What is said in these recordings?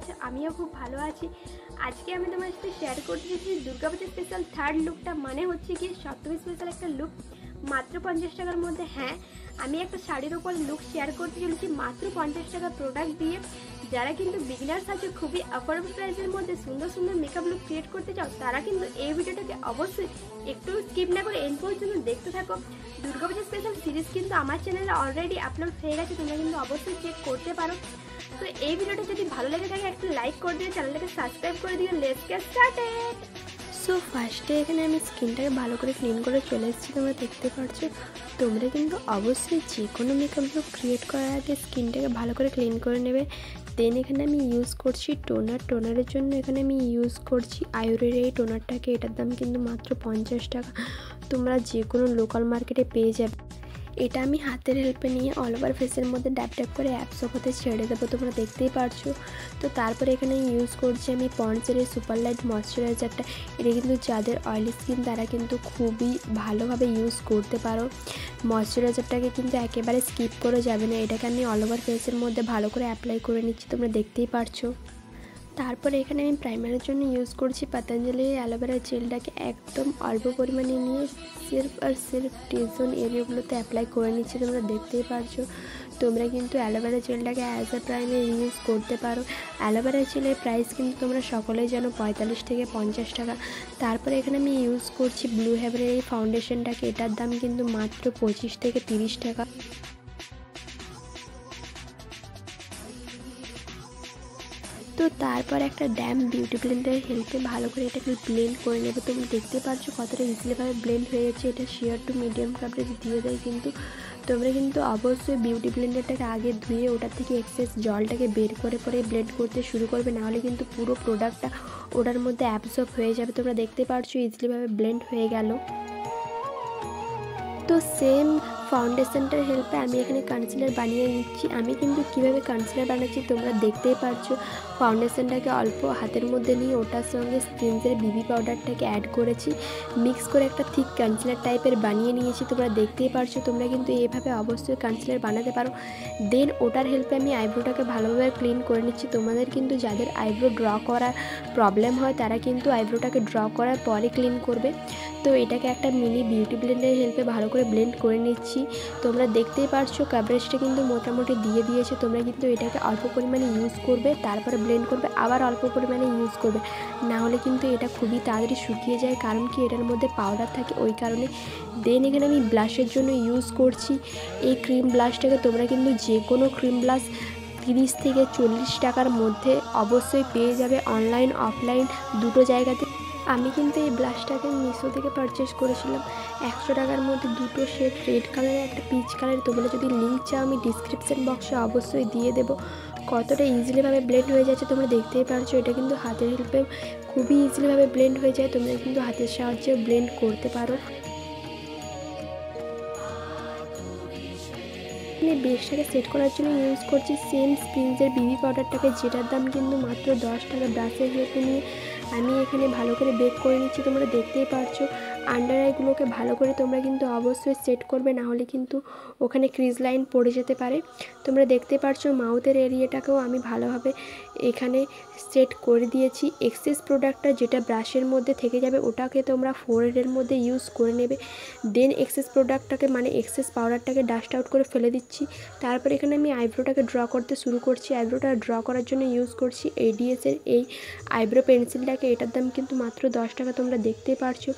আছো? আমিও খুব ভালো আছি। আজকে আমি তোমার সাথে শেয়ার করতে চাইছি দুর্গাপূজা স্পেশাল থার্ড লুকটা, মানে হচ্ছে কি সপ্তমী স্পেশাল একটা লুক মাত্র 50 টাকার মধ্যে। হ্যাঁ, আমি একটা শাড়ির ওপর লুক শেয়ার করতে চলেছি মাত্র 50 টাকা প্রোডাক্ট দিয়ে। যারা কিন্তু বিগিনার্স আছে, খুবই অ্যাফোর্ডেবল প্রাইসের মধ্যে সুন্দর সুন্দর মেকআপ লুক ক্রিয়েট করতে চাও, তারা কিন্তু এই ভিডিওটাকে অবশ্যই একটু স্কিপ না করে এন্ড পর্যন্ত দেখতে থাকো। দুর্গাপূজা স্পেশাল সিরিজ কিন্তু আমার চ্যানেলে অলরেডি আপলোড হয়ে গেছে, তোমরা কিন্তু অবশ্যই চেক করতে পারো। তো এই ভিডিওটা যদি ভালো লেগে থাকে একটা লাইক করে দিও, চ্যানেলটাকে সাবস্ক্রাইব করে দিও। Let's get started. সো ফার্স্টে এখানে আমি স্কিনটাকে ভালো করে ক্লিন করে চলে এসেছি, তোমরা দেখতে পাচ্ছো। তোমরা কিন্তু অবশ্যই যে কোনো মেকআপ লুক ক্রিয়েট করার আগে স্কিনটাকে ভালো করে ক্লিন করে নেবে। দেন এখানে আমি ইউজ করছি টোনারের জন্য এখানে আমি ইউজ করছি আয়ুরের এই টোনারটাকে। এটার দাম কিন্তু মাত্র 50 টাকা, তোমরা যে কোনো লোকাল মার্কেটে পেয়ে যাবে। এটা আমি হাতের হেল্পে নিয়ে অল ওভার ফেসের মধ্যে ড্যাপ ড্যাপ করে অ্যাপসপ হতে ছেড়ে দেবো, তোমরা দেখতেই পারছো। তো তারপরে এখানে ইউজ করছি আমি পন্ডসের এই সুপার লাইট ময়শ্চারাইজারটা। এটা কিন্তু যাদের অয়েলি স্কিন তারা কিন্তু খুবই ভালোভাবে ইউজ করতে পারো। ময়শ্চারাইজারটাকে কিন্তু একেবারে স্কিপ করে যাবে না। এটাকে আমি অল ওভার ফেসের মধ্যে ভালো করে অ্যাপ্লাই করে নিচ্ছি, তোমরা দেখতেই পারছো। তারপরে এখানে আমি প্রাইমারের জন্য ইউজ করছি পতঞ্জলি অ্যালোভেরা জেলটাকে একদম অল্প পরিমাণে নিয়ে সির্ফ টি-জোন এরিয়াগুলোতে অ্যাপ্লাই করে নিচ্ছি, তোমরা দেখতেই পারছো। তোমরা কিন্তু অ্যালোভেরা জেলটাকে অ্যাজ এ প্রাইমার ইউজ করতে পারো। অ্যালোভেরা জেলের প্রাইস কিন্তু তোমরা সকলেই জানো 45 থেকে 50 টাকা। তারপরে এখানে আমি ইউজ করছি ব্লু হেভেনের এই ফাউন্ডেশনটাকে। এটার দাম কিন্তু মাত্র 25 থেকে 30 টাকা। তো তারপর একটা ড্যাম বিউটি ব্লেন্ডারের হেল্পে ভালো করে এটাকে ব্লেন্ড করে নেবে। তোমরা দেখতে পাচ্ছ কতটা ইজিলিভাবে ব্লেন্ড হয়ে যাচ্ছে। এটা শিয়ার টু মিডিয়াম কাভারেজ দিয়ে দেয়, কিন্তু তোমরা কিন্তু অবশ্যই বিউটি ব্লেন্ডারটাকে আগে ধুয়ে ওটার থেকে এক্সেস জলটাকে বের করে পরে ব্লেন্ড করতে শুরু করবে, নাহলে কিন্তু পুরো প্রোডাক্টটা ওটার মধ্যে অ্যাবজর্ব হয়ে যাবে। তোমরা দেখতে পাচ্ছ ইজিলিভাবে ব্লেন্ড হয়ে গেল। তো সেম ফাউন্ডেশনটার হেল্পে আমি এখানে কনসিলার বানিয়ে নিচ্ছি। আমি কিন্তু কীভাবে কনসিলার বানাচ্ছি তোমরা দেখতেই পারছো। ফাউন্ডেশনটাকে অল্প হাতের মধ্যে নিয়ে ওটার সঙ্গে স্প্রিন্সের বিবি পাউডারটাকে অ্যাড করেছি, মিক্স করে একটা থিক কনসিলার টাইপের বানিয়ে নিয়েছি, তোমরা দেখতেই পারছো। তোমরা কিন্তু এভাবে অবশ্যই কনসিলার বানাতে পারো। দেন ওটার হেল্পে আমি আইব্রোটাকে ভালোভাবে ক্লিন করে নিচ্ছি। তোমাদের কিন্তু যাদের আইব্রো ড্র করার প্রবলেম হয় তারা কিন্তু আইব্রোটাকে ড্র করার পরে ক্লিন করবে। তো এটাকে একটা মিনি বিউটি ব্লেন্ডারের হেল্পে ভালো করে ব্লেন্ড করে নিচ্ছি। তোমরা দেখতেই পারছো কভারেজটা কিন্তু মোটামুটি দিয়ে দিয়েছে। তোমরা কিন্তু এটাকে অল্প পরিমাণে ইউজ করবে, তারপরে ব্লেন্ড করবে, আবার অল্প পরিমাণে ইউজ করবে, না হলে কিন্তু এটা খুবই তাড়াতাড়ি শুকিয়ে যায়, কারণ কি এটার মধ্যে পাউডার থাকে ওই কারণে। দেন এখানে আমি ব্লাশের জন্য ইউজ করছি এই ক্রিম ব্লাশটাকে। তোমরা কিন্তু যে কোনো ক্রিম ব্লাশ 30 থেকে 40 টাকার মধ্যে অবশ্যই পেয়ে যাবে, অনলাইন অফলাইন দুটো জায়গাতে। আমি কিন্তু এই ব্লাশটাকে মিশো থেকে পারচেস করেছিলাম 100 টাকার মধ্যে দুটো শেড, রেড কালারের একটা পিচ কালারের। তোমরা যদি লিঙ্ক চাও আমি ডিসক্রিপশান বক্সে অবশ্যই দিয়ে দেবো। কতটা ইজিলিভাবে ব্লেন্ড হয়ে যাচ্ছে তোমরা দেখতেই পারছো। এটা কিন্তু হাতের হেল্পে খুবই ইজিলিভাবে ব্লেন্ড হয়ে যায়, তোমরা কিন্তু হাতের সাহায্যে ব্লেন্ড করতে পারো। বেসটাকে সেট করার জন্য ইউজ করছি সেম স্প্রিন্সের বিবি পাউডারটাকে, যেটার দাম কিন্তু মাত্র 10 টাকা। ব্রাশের হেল্পে নিয়ে আমি এখানে ভালো করে বেক করে নিচ্ছি, তোমরা দেখতেই পারছো। আন্ডার আইগুলোকে ভালো করে তোমরা কিন্তু অবশ্যই সেট করবে, না হলে কিন্তু ওখানে ক্রিজ লাইন পড়ে যেতে পারে। তোমরা দেখতে পারছো মাউথের এরিয়াটাকেও আমি ভালোভাবে এখানে সেট করে দিয়েছি। এক্সেস প্রোডাক্টটা যেটা ব্রাশের মধ্যে থেকে যাবে ওটাকে তোমরা ফোরহেডের মধ্যে ইউজ করে নেবে। দেন এক্সেস প্রোডাক্টটাকে মানে এক্সেস পাউডারটাকে ডাস্ট আউট করে ফেলে দিচ্ছি। তারপর এখানে আমি আইব্রোটাকে ড্র করতে শুরু করছি। আইব্রোটা ড্র করার জন্য ইউজ করছি এডিএসের এই আইব্রো পেন্সিলটাকে। এটার দাম কিন্তু মাত্র 10 টাকা, তোমরা দেখতেই পারছো।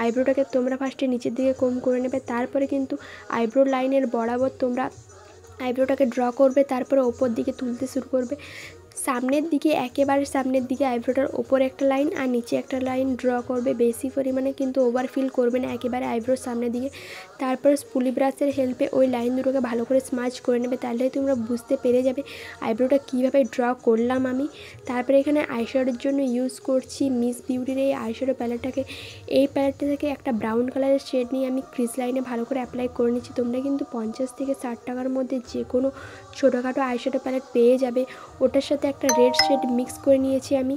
আইব্রোটাকে তোমরা ফার্স্টে নিচের দিকে কম করে নেবে, তারপরে কিন্তু আইব্রো লাইনের বরাবর তোমরা আইব্রোটাকে ড্র করবে, তারপরে ওপর দিকে তুলতে শুরু করবে। সামনের দিকে একেবারে সামনের দিকে আইব্রোটার ওপরে একটা লাইন আর নিচে একটা লাইন ড্র করবে, বেশি পরিমাণে কিন্তু ওভারফিল করবে না, একেবারে আইব্রোর সামনের দিকে। তারপর স্পুলি ব্রাশের হেল্পে ওই লাইন দুটোকে ভালো করে স্মাচ করে নেবে, তাহলেই তোমরা বুঝতে পেরে যাবে আইব্রোটা কীভাবে ড্র করলাম আমি। তারপরে এখানে আইশ্যাডোর জন্য ইউজ করছি মিস বিউটির এই আইশ্যাডো প্যালেটটাকে। এই প্যালেটটা থেকে একটা ব্রাউন কালারের শেড নিয়ে আমি ক্রিজ লাইনে ভালো করে অ্যাপ্লাই করে নিচ্ছি। তোমরা কিন্তু 50 থেকে 60 টাকার মধ্যে যে কোনো ছোটোখাটো আইশ্যাডো প্যালেট পেয়ে যাবে। ওটার সাথে একটা রেড শেড মিক্স করে নিয়েছি আমি।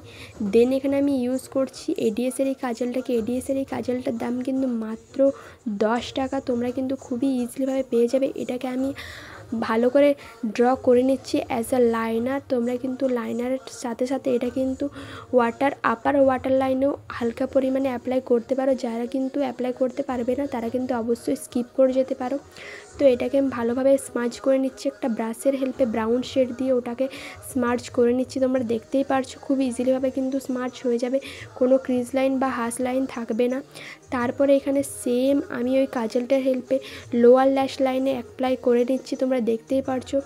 দেন এখানে আমি ইউজ করছি এডিএসের এই কাজলটাকে। এডিএসের এই কাজলটার দাম কিন্তু মাত্র 10 টাকা, তোমরা কিন্তু খুবই ইজিলিভাবে পেয়ে যাবে। এটাকে আমি ভালো করে ড্র করে নিচ্ছি অ্যাজ আ লাইনার। তোমরা কিন্তু লাইনারের সাথে সাথে এটা কিন্তু আপার ওয়াটার লাইনেও হালকা পরিমাণে অ্যাপ্লাই করতে পারো। যারা কিন্তু অ্যাপ্লাই করতে পারবে না তারা কিন্তু অবশ্যই স্কিপ করে যেতে পারো। তো এটাকে আমি ভালোভাবে স্মার্চ করে নিচ্ছি একটা ব্রাশের হেল্পে, ব্রাউন শেড দিয়ে ওটাকে স্মার্চ করে নিচ্ছি। তোমরা দেখতেই পারছো খুব ইজিলিভাবে কিন্তু স্মার্চ হয়ে যাবে, কোনো ক্রিজ লাইন বা হাস লাইন থাকবে না। তারপরে এখানে সেম আমি ওই কাজলটার হেল্পে লোয়ার ল্যাশ লাইনে অ্যাপ্লাই করে নিচ্ছি। তোমরা দেখতেই পারছো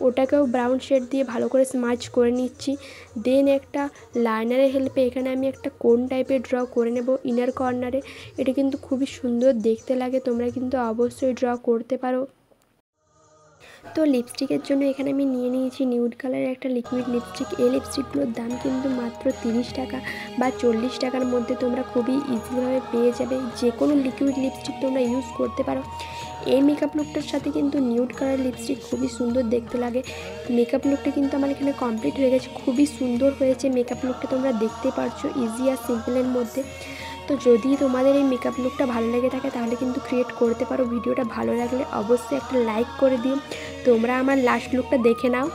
ওটাকেও ব্রাউন শেড দিয়ে ভালো করে স্মার্চ করে নিচ্ছি। দেন একটা লাইনারের হেল্পে এখানে আমি একটা কোন টাইপের ড্র করে নেব ইনার কর্নারে। এটা কিন্তু খুবই সুন্দর দেখতে লাগে, তোমরা কিন্তু অবশ্যই ড্র করতে পারো। তো লিপস্টিকের জন্য এখানে আমি নিয়ে নিয়েছি নিউড কালারের একটা লিকুইড লিপস্টিক। এই লিপস্টিকগুলোর দাম কিন্তু মাত্র 30 টাকা বা 40 টাকার মধ্যে তোমরা খুবই ইজিভাবে পেয়ে যাবে। যে কোনো লিকুইড লিপস্টিক তোমরা ইউজ করতে পারো। এই মেকআপ লুকটার সাথে কিন্তু নিউড কালার লিপস্টিক খুবই সুন্দর দেখতে লাগে। মেকআপ লুকটা কিন্তু আমার এখানে কমপ্লিট হয়ে গেছে, খুবই সুন্দর হয়েছে মেকআপ লুকটা, তোমরা দেখতে পারছো ইজি আর সিম্পলের মধ্যে। তো যদি তোমাদের এই মেকআপ লুকটা ভালো লেগে থাকে তাহলে কিন্তু ক্রিয়েট করতে পারো। ভিডিওটা ভালো লাগলে অবশ্যই একটা লাইক করে দিও। তোমরা আমার লাস্ট লুকটা দেখে নাও।